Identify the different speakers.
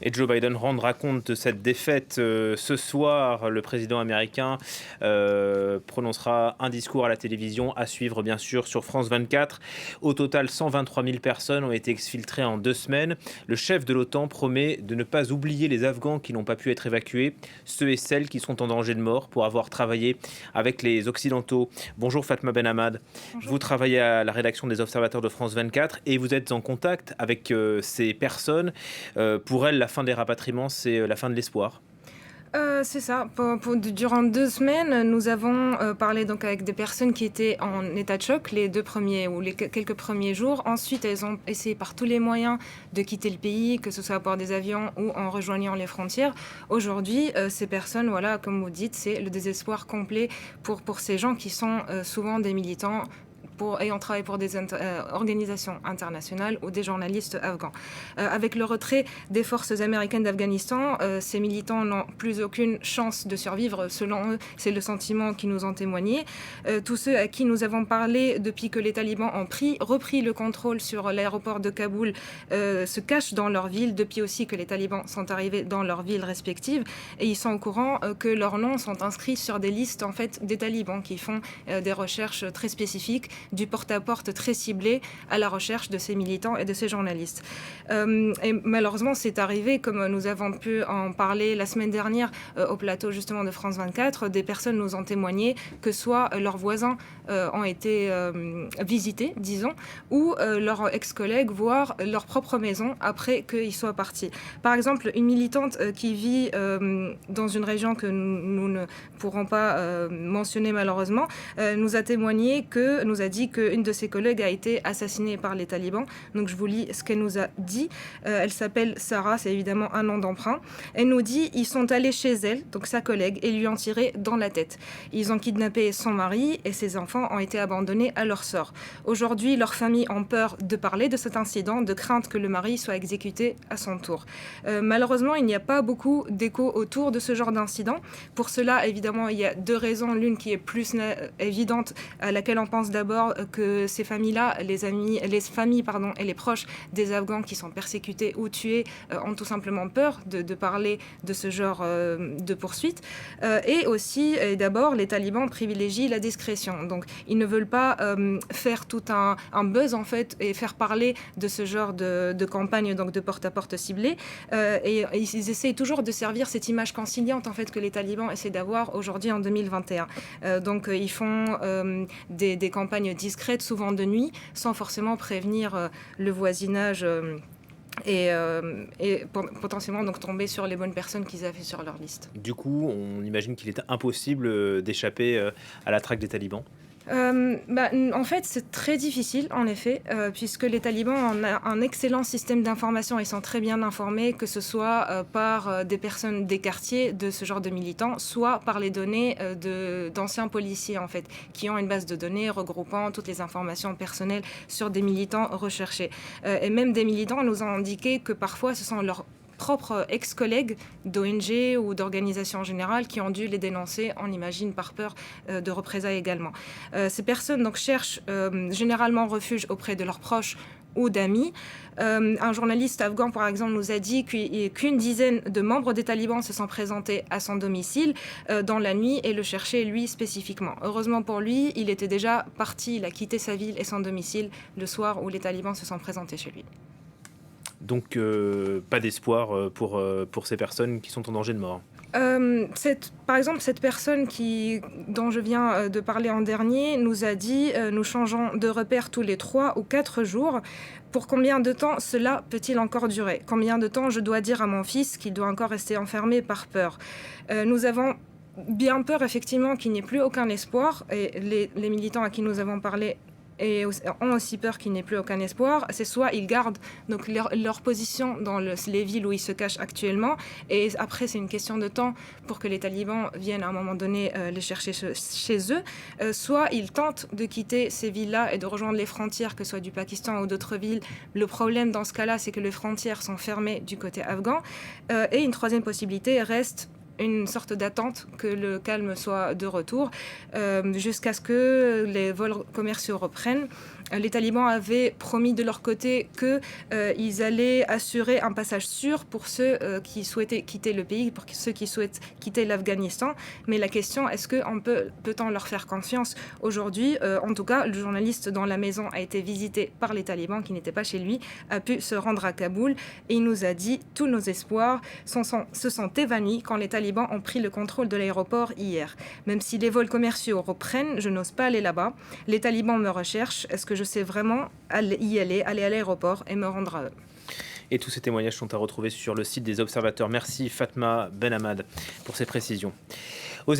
Speaker 1: Et Joe Biden rendra compte de cette défaite ce soir. Le président américain prononcera un discours à la télévision, à suivre bien sûr sur France 24. Au total, 123 000 personnes ont été exfiltrées en 2 semaines. Le chef de l'OTAN promet de ne pas oublier les Afghans qui n'ont pas pu être évacués, ceux et celles qui sont en danger de mort pour avoir travaillé avec les Occidentaux. Bonjour Fatma Benhamad.
Speaker 2: Bonjour.
Speaker 1: Vous travaillez à la rédaction des Observateurs de France 24 et vous êtes en contact avec ces personnes. Pour elles, la fin des rapatriements, c'est la fin de l'espoir.
Speaker 2: C'est ça. Durant 2 semaines, nous avons parlé donc avec des personnes qui étaient en état de choc les 2 premiers ou les quelques premiers jours. Ensuite, elles ont essayé par tous les moyens de quitter le pays, que ce soit à bord des avions ou en rejoignant les frontières. Aujourd'hui, ces personnes, voilà, comme vous dites, c'est le désespoir complet pour ces gens qui sont souvent des militants ayant travaillé pour des organisations internationales ou des journalistes afghans. Avec le retrait des forces américaines d'Afghanistan, ces militants n'ont plus aucune chance de survivre. Selon eux, c'est le sentiment qu'ils nous ont témoigné. Tous ceux à qui nous avons parlé depuis que les talibans ont repris le contrôle sur l'aéroport de Kaboul se cachent dans leur ville depuis aussi que les talibans sont arrivés dans leurs villes respectives, et ils sont au courant que leurs noms sont inscrits sur des listes en fait des talibans qui font des recherches très spécifiques, du porte-à-porte très ciblé à la recherche de ces militants et de ces journalistes. Et malheureusement, c'est arrivé, comme nous avons pu en parler la semaine dernière au plateau justement de France 24, des personnes nous ont témoigné que soit leurs voisins ont été visités, disons, ou leurs ex-collègues, voire leur propre maison après qu'ils soient partis. Par exemple, une militante qui vit dans une région que nous ne pourrons pas mentionner malheureusement, nous a dit qu'une de ses collègues a été assassinée par les talibans. Donc je vous lis ce qu'elle nous a dit. Elle s'appelle Sarah, c'est évidemment un nom d'emprunt. Elle nous dit: ils sont allés chez elle, donc sa collègue, et lui ont tiré dans la tête. Ils ont kidnappé son mari et ses enfants ont été abandonnés à leur sort. Aujourd'hui, leurs familles ont peur de parler de cet incident, de crainte que le mari soit exécuté à son tour. Malheureusement, il n'y a pas beaucoup d'écho autour de ce genre d'incident. Pour cela, évidemment, il y a 2 raisons. L'une qui est plus évidente, à laquelle on pense d'abord, que ces familles-là, les familles et les proches des Afghans qui sont persécutés ou tués ont tout simplement peur de parler de ce genre de poursuite. Et aussi, d'abord, les talibans privilégient la discrétion. Donc, ils ne veulent pas faire tout un buzz, en fait, et faire parler de ce genre de campagne, donc de porte-à-porte ciblée. Et ils essayent toujours de servir cette image conciliante, en fait, que les talibans essaient d'avoir aujourd'hui en 2021. Donc, ils font des campagnes discrètes, souvent de nuit, sans forcément prévenir le voisinage et potentiellement donc tomber sur les bonnes personnes qu'ils avaient sur leur liste.
Speaker 1: Du coup, on imagine qu'il est impossible d'échapper à la traque des talibans.
Speaker 2: En fait, c'est très difficile, en effet, puisque les talibans ont un excellent système d'information. Ils sont très bien informés, que ce soit par des personnes des quartiers de ce genre de militants, soit par les données d'anciens policiers, en fait, qui ont une base de données regroupant toutes les informations personnelles sur des militants recherchés. Et même des militants nous ont indiqué que parfois, ce sont leurs propres ex-collègues d'ONG ou d'organisations générales qui ont dû les dénoncer, on imagine, par peur de représailles également. Ces personnes donc cherchent généralement refuge auprès de leurs proches ou d'amis. Un journaliste afghan, par exemple, nous a dit qu'une dizaine de membres des talibans se sont présentés à son domicile dans la nuit et le cherchaient lui spécifiquement. Heureusement pour lui, il était déjà parti, il a quitté sa ville et son domicile le soir où les talibans se sont présentés chez lui.
Speaker 1: Donc, pas d'espoir pour ces personnes qui sont en danger de mort.
Speaker 2: Par exemple, cette personne dont je viens de parler en dernier nous a dit nous changeons de repère tous les 3 ou 4 jours. Pour combien de temps cela peut-il encore durer? Combien de temps je dois dire à mon fils qu'il doit encore rester enfermé par peur? Nous avons bien peur, effectivement, qu'il n'y ait plus aucun espoir. Et les militants à qui nous avons parlé ont aussi peur qu'il n'ait plus aucun espoir. C'est soit ils gardent donc leur position dans les villes où ils se cachent actuellement, et après c'est une question de temps pour que les talibans viennent à un moment donné les chercher chez eux, soit ils tentent de quitter ces villes-là et de rejoindre les frontières, que ce soit du Pakistan ou d'autres villes. Le problème dans ce cas-là, c'est que les frontières sont fermées du côté afghan, et une troisième possibilité reste une sorte d'attente que le calme soit de retour jusqu'à ce que les vols commerciaux reprennent. les talibans avaient promis de leur côté qu'ils allaient assurer un passage sûr pour ceux qui souhaitaient quitter le pays, pour ceux qui souhaitent quitter l'Afghanistan. Mais la question, est-ce qu'on peut-on leur faire confiance aujourd'hui? En tout cas, le journaliste dont la maison a été visitée par les talibans, qui n'était pas chez lui, a pu se rendre à Kaboul et il nous a dit « Tous nos espoirs se sont évanouis quand les talibans ont pris le contrôle de l'aéroport hier. Même si les vols commerciaux reprennent, je n'ose pas aller là-bas. Les talibans me recherchent. Est-ce que je sais vraiment y aller à l'aéroport et me rendre à eux ?»
Speaker 1: Et tous ces témoignages sont à retrouver sur le site des observateurs. Merci Fatma Benhamad pour ces précisions.